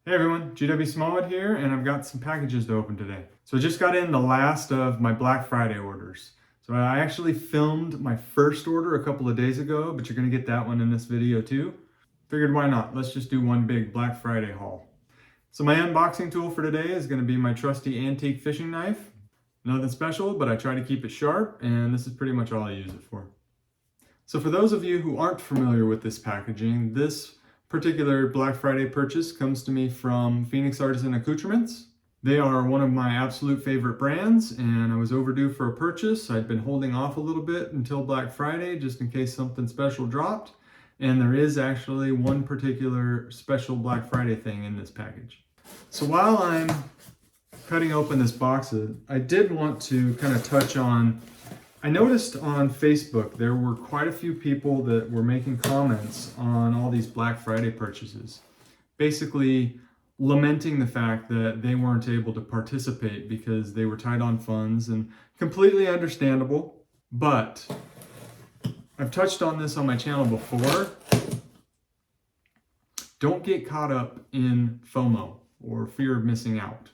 Hey everyone, gwsmallwood here, and I've got some packages to open today. So I just got in the last of my Black Friday orders. So I actually filmed my first order a couple of days ago, but you're gonna get that one in this video too. Figured why not? Let's just do one big Black Friday haul. So my unboxing tool for today is gonna be my trusty antique fishing knife. Nothing special, but I try to keep it sharp, and this is pretty much all I use it for. So for those of you who aren't familiar with this packaging, this particular Black Friday purchase comes to me from Phoenix Artisan Accoutrements. They are one of my absolute favorite brands, and I was overdue for a purchase. I'd been holding off a little bit until Black Friday just in case something special dropped, and there is actually one particular special Black Friday thing in this package. So while I'm cutting open this box, I did want to kind of touch on, I noticed on Facebook there were quite a few people that were making comments on all these Black Friday purchases, basically lamenting the fact that they weren't able to participate because they were tight on funds, and completely understandable. But I've touched on this on my channel before. Don't get caught up in FOMO, or fear of missing out.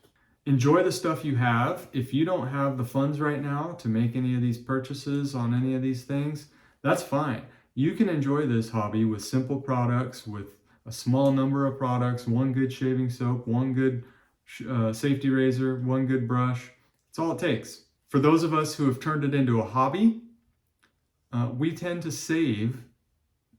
Enjoy the stuff you have. If you don't have the funds right now to make any of these purchases on any of these things, that's fine. You can enjoy this hobby with simple products, with a small number of products, one good shaving soap, one good safety razor, one good brush. That's all it takes. For those of us who have turned it into a hobby, we tend to save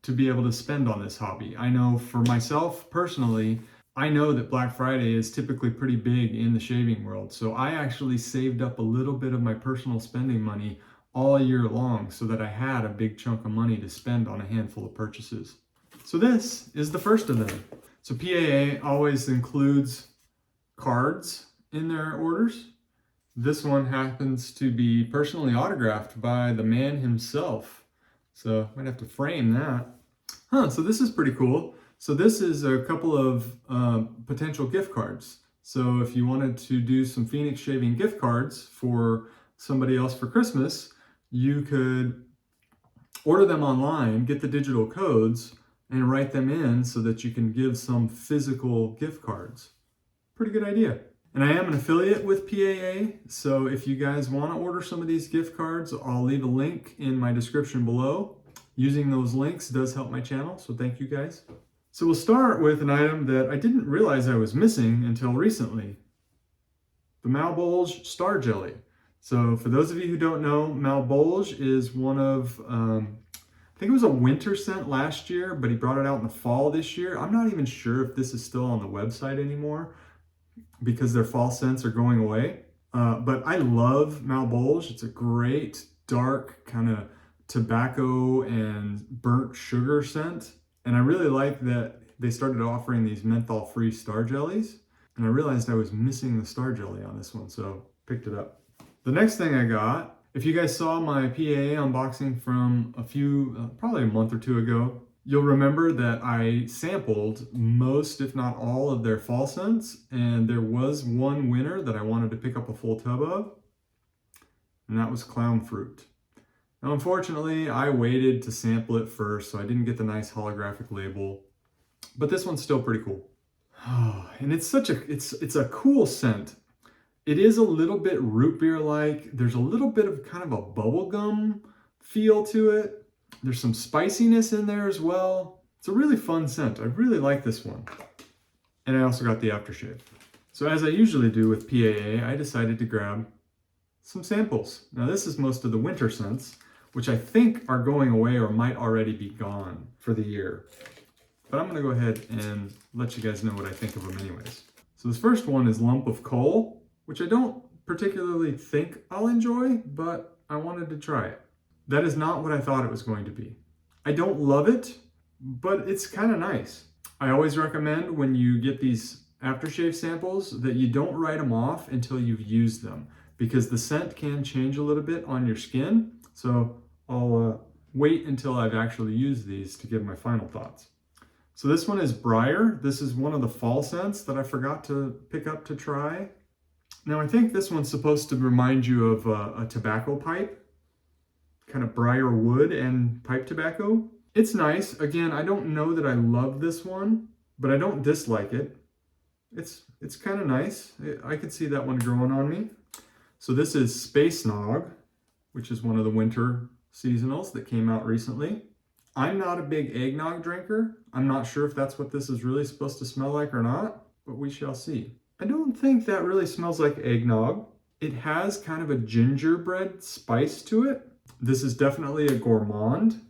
to be able to spend on this hobby. I know for myself personally, I know that Black Friday is typically pretty big in the shaving world, so I actually saved up a little bit of my personal spending money all year long so that I had a big chunk of money to spend on a handful of purchases. So this is the first of them. So PAA always includes cards in their orders. This one happens to be personally autographed by the man himself, so I might have to frame that. So this is pretty cool. So this is a couple of potential gift cards. So if you wanted to do some Phoenix shaving gift cards for somebody else for Christmas, you could order them online, get the digital codes, and write them in so that you can give some physical gift cards. Pretty good idea. And I am an affiliate with PAA, so if you guys want to order some of these gift cards, I'll leave a link in my description below. Using those links does help my channel, so thank you guys. So we'll start with an item that I didn't realize I was missing until recently. The Malbolge Star Jelly. So for those of you who don't know, Malbolge is one of, I think it was a winter scent last year, but he brought it out in the fall this year. I'm not even sure if this is still on the website anymore because their fall scents are going away. But I love Malbolge. It's a great, dark, kind of tobacco and burnt sugar scent. And I really like that they started offering these menthol-free star jellies. And I realized I was missing the star jelly on this one, so picked it up. The next thing I got, if you guys saw my PAA unboxing from probably a month or two ago, you'll remember that I sampled most, if not all, of their fall scents. And there was one winner that I wanted to pick up a full tub of, and that was Clown Fruit. Now, unfortunately, I waited to sample it first, so I didn't get the nice holographic label, but this one's still pretty cool. And it's a cool scent. It is a little bit root beer-like. There's a little bit of kind of a bubblegum feel to it. There's some spiciness in there as well. It's a really fun scent. I really like this one. And I also got the aftershave. So as I usually do with PAA, I decided to grab some samples. Now this is most of the winter scents, which I think are going away or might already be gone for the year. But I'm gonna go ahead and let you guys know what I think of them anyways. So this first one is Lump of Coal, which I don't particularly think I'll enjoy, but I wanted to try it. That is not what I thought it was going to be. I don't love it, but it's kind of nice. I always recommend when you get these aftershave samples that you don't write them off until you've used them, because the scent can change a little bit on your skin. So I'll wait until I've actually used these to give my final thoughts. So this one is Briar. This is one of the fall scents that I forgot to pick up to try. Now I think this one's supposed to remind you of a tobacco pipe, kind of briar wood and pipe tobacco. It's nice. Again, I don't know that I love this one, but I don't dislike it. It's kind of nice. I could see that one growing on me. So this is Space Nog, which is one of the winter seasonals that came out recently. I'm not a big eggnog drinker. I'm not sure if that's what this is really supposed to smell like or not, but we shall see. I don't think that really smells like eggnog. It has kind of a gingerbread spice to it. This is definitely a gourmand,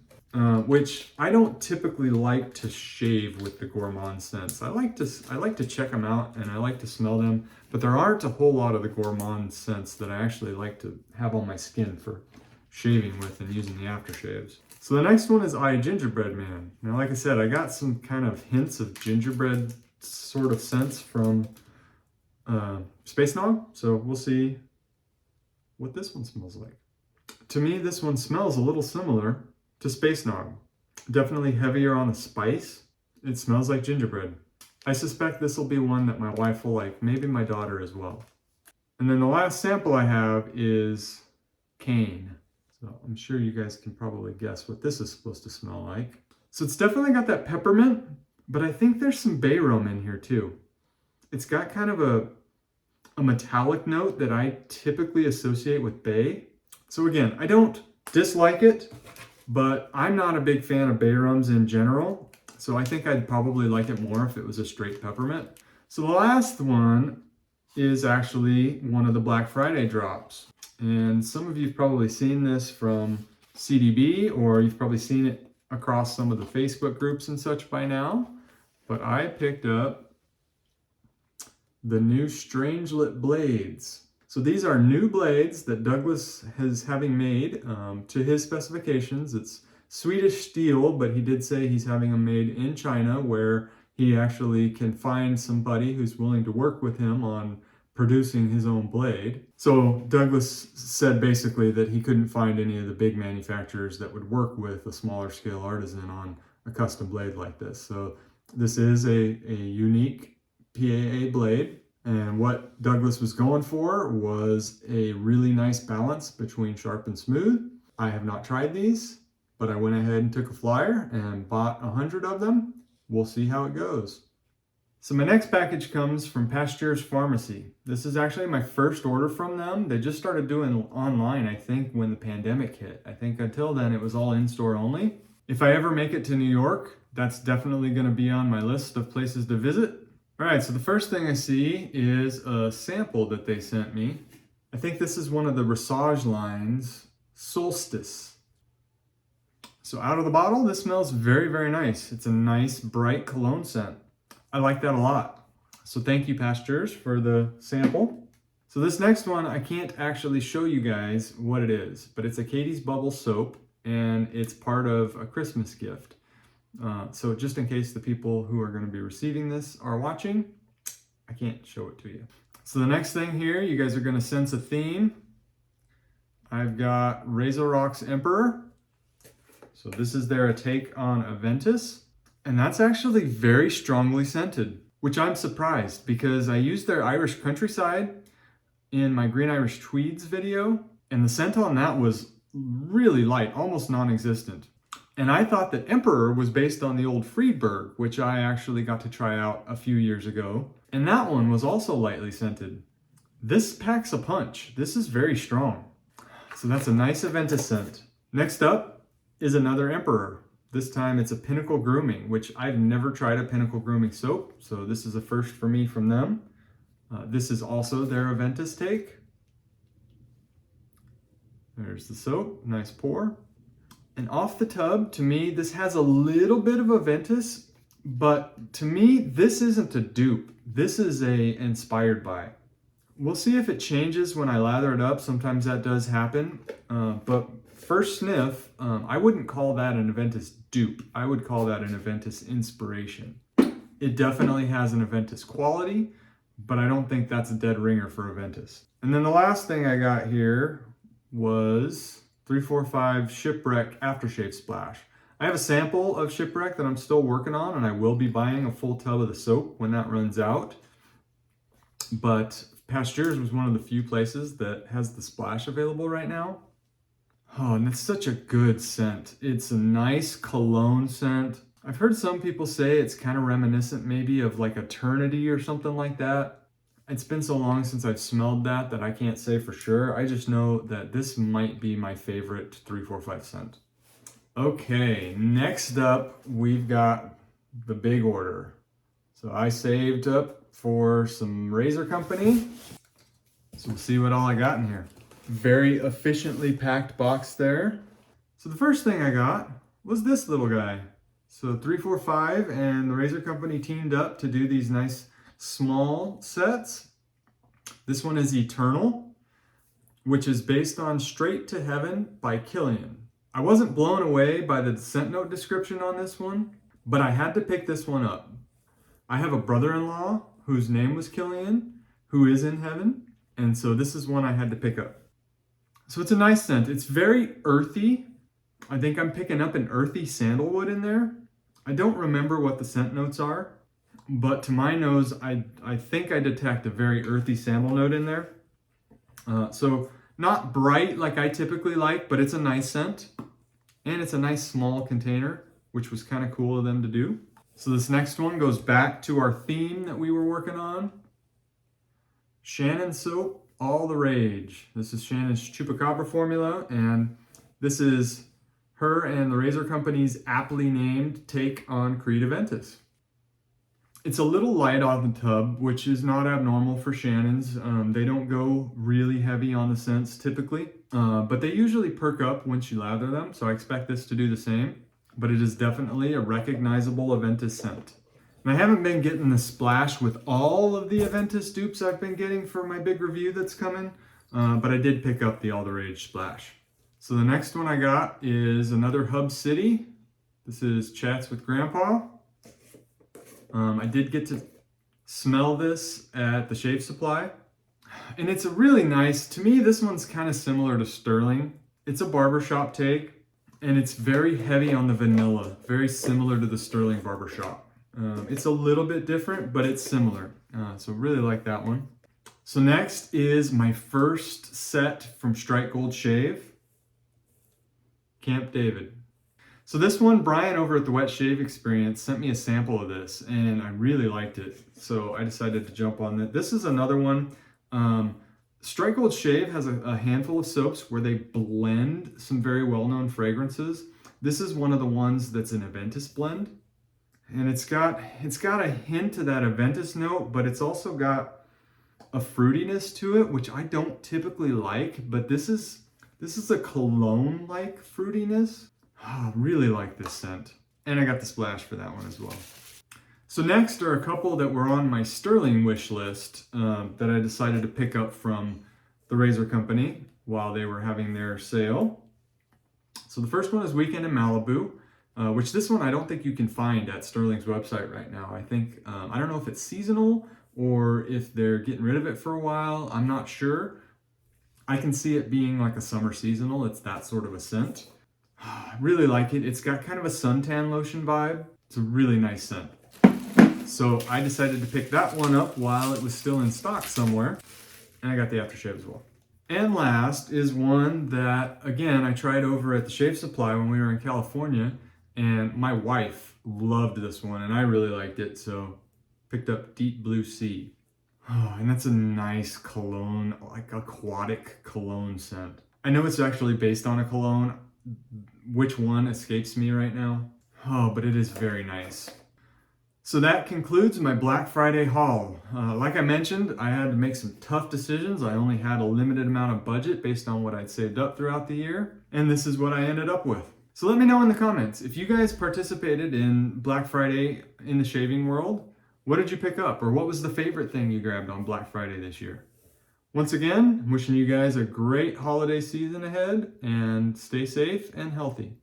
which I don't typically like to shave with the gourmand scents. I like to check them out and I like to smell them, but there aren't a whole lot of the gourmand scents that I actually like to have on my skin for shaving with and using the aftershaves. So the next one is I Gingerbread Man. Now, like I said, I got some kind of hints of gingerbread sort of scents from Space Nog, so we'll see what this one smells like. To me, this one smells a little similar to Space Nog. Definitely heavier on the spice. It smells like gingerbread. I suspect this will be one that my wife will like, maybe my daughter as well. And then the last sample I have is Cane. So I'm sure you guys can probably guess what this is supposed to smell like. So it's definitely got that peppermint, but I think there's some bay rum in here too. It's got kind of a metallic note that I typically associate with bay. So again, I don't dislike it, but I'm not a big fan of bay rums in general. So I think I'd probably like it more if it was a straight peppermint. So the last one is actually one of the Black Friday drops. And some of you have probably seen this from CDB, or you've probably seen it across some of the Facebook groups and such by now. But I picked up the new Strangelet blades. So these are new blades that Douglas is having made to his specifications. It's Swedish steel, but he did say he's having them made in China, where he actually can find somebody who's willing to work with him on producing his own blade. So Douglas said basically that he couldn't find any of the big manufacturers that would work with a smaller scale artisan on a custom blade like this. So this is a unique PAA blade. And what Douglas was going for was a really nice balance between sharp and smooth. I have not tried these, but I went ahead and took a flyer and bought 100 of them. We'll see how it goes. So my next package comes from Pasteur's Pharmacy. This is actually my first order from them. They just started doing online, I think, when the pandemic hit. I think until then it was all in-store only. If I ever make it to New York, that's definitely going to be on my list of places to visit. All right, so the first thing I see is a sample that they sent me. I think this is one of the Resage lines, Solstice. So out of the bottle, this smells very, very nice. It's a nice, bright cologne scent. I like that a lot. So thank you, Pasteurs, for the sample. So this next one, I can't actually show you guys what it is, but it's a Katie's Bubble soap, and it's part of a Christmas gift. So just in case the people who are going to be receiving this are watching, I can't show it to you. So the next thing here, you guys are going to sense a theme. I've got Razor Rock's Emperor. So this is their take on Aventus. And that's actually very strongly scented, which I'm surprised because I used their Irish Countryside in my Green Irish Tweeds video, and the scent on that was really light, almost non-existent. And I thought that Emperor was based on the old Friedberg, which I actually got to try out a few years ago. And that one was also lightly scented. This packs a punch. This is very strong. So that's a nice Aventus scent. Next up is another Emperor. This time it's a Pinnacle Grooming, which I've never tried a Pinnacle Grooming soap. So this is a first for me from them. This is also their Aventus take. There's the soap, nice pour. And off the tub, to me, this has a little bit of Aventus, but to me, this isn't a dupe. This is a inspired by. We'll see if it changes when I lather it up. Sometimes that does happen. But first sniff, I wouldn't call that an Aventus dupe. I would call that an Aventus inspiration. It definitely has an Aventus quality, but I don't think that's a dead ringer for Aventus. And then the last thing I got here was 345 Shipwreck Aftershave Splash. I have a sample of Shipwreck that I'm still working on, and I will be buying a full tub of the soap when that runs out. But Pasteur's was one of the few places that has the splash available right now. Oh, and it's such a good scent. It's a nice cologne scent. I've heard some people say it's kind of reminiscent maybe of like Eternity or something like that. It's been so long since I've smelled that I can't say for sure. I just know that this might be my favorite 345 scent. Okay, next up we've got the big order. So I saved up for some razor company. So we'll see what all I got in here. Very efficiently packed box there. So the first thing I got was this little guy. So 345 and the razor company teamed up to do these nice small sets. This one is Eternal, which is based on Straight to Heaven by Killian. I wasn't blown away by the scent note description on this one, but I had to pick this one up. I have a brother-in-law whose name was Killian, who is in heaven, and so this is one I had to pick up. So it's a nice scent. It's very earthy. I think I'm picking up an earthy sandalwood in there. I don't remember what the scent notes are, but to my nose, I think I detect a very earthy sandal note in there. So not bright like I typically like, but it's a nice scent. And it's a nice small container, which was kind of cool of them to do. So this next one goes back to our theme that we were working on. Shannon soap, all the rage. This is Shannon's Chupacabra formula, and this is her and the razor company's aptly named take on Creed Aventus. It's a little light on the tub, which is not abnormal for Shannon's. They don't go really heavy on the scents typically, but they usually perk up once you lather them, so I expect this to do the same. But it is definitely a recognizable Aventus scent. And I haven't been getting the splash with all of the Aventus dupes I've been getting for my big review that's coming, but I did pick up the All the Rage splash. So the next one I got is another Hub City. This is Chats with Grandpa. I did get to smell this at the Shave Supply. And it's a really nice, to me this one's kind of similar to Sterling. It's a barbershop take, and it's very heavy on the vanilla, very similar to the Sterling barbershop. It's a little bit different, but it's similar. So really like that one. So next is my first set from Strike Gold Shave. Camp David. So this one, Brian over at the Wet Shave Experience sent me a sample of this, and I really liked it. So I decided to jump on that. This is another one. Strike Gold Shave has a handful of soaps where they blend some very well-known fragrances. This is one of the ones that's an Aventus blend. And it's got a hint of that Aventus note, but it's also got a fruitiness to it, which I don't typically like, but this is a cologne-like fruitiness. I really like this scent. And I got the splash for that one as well. So next are a couple that were on my Sterling wish list that I decided to pick up from the razor company while they were having their sale. So the first one is Weekend in Malibu, which this one I don't think you can find at Sterling's website right now. I think, I don't know if it's seasonal or if they're getting rid of it for a while. I'm not sure. I can see it being like a summer seasonal. It's that sort of a scent. I really like it. It's got kind of a suntan lotion vibe. It's a really nice scent. So I decided to pick that one up while it was still in stock somewhere. And I got the aftershave as well. And last is one that, again, I tried over at the Shave Supply when we were in California. And my wife loved this one, and I really liked it. So picked up Deep Blue Sea. Oh, and that's a nice cologne, like aquatic cologne scent. I know it's actually based on a cologne. Which one escapes me right now? Oh, but it is very nice. So that concludes my Black Friday haul. Like I mentioned, I had to make some tough decisions. I only had a limited amount of budget based on what I'd saved up throughout the year, and this is what I ended up with. So let me know in the comments, if you guys participated in Black Friday in the shaving world, what did you pick up? Or what was the favorite thing you grabbed on Black Friday this year? Once again, I'm wishing you guys a great holiday season ahead, and stay safe and healthy.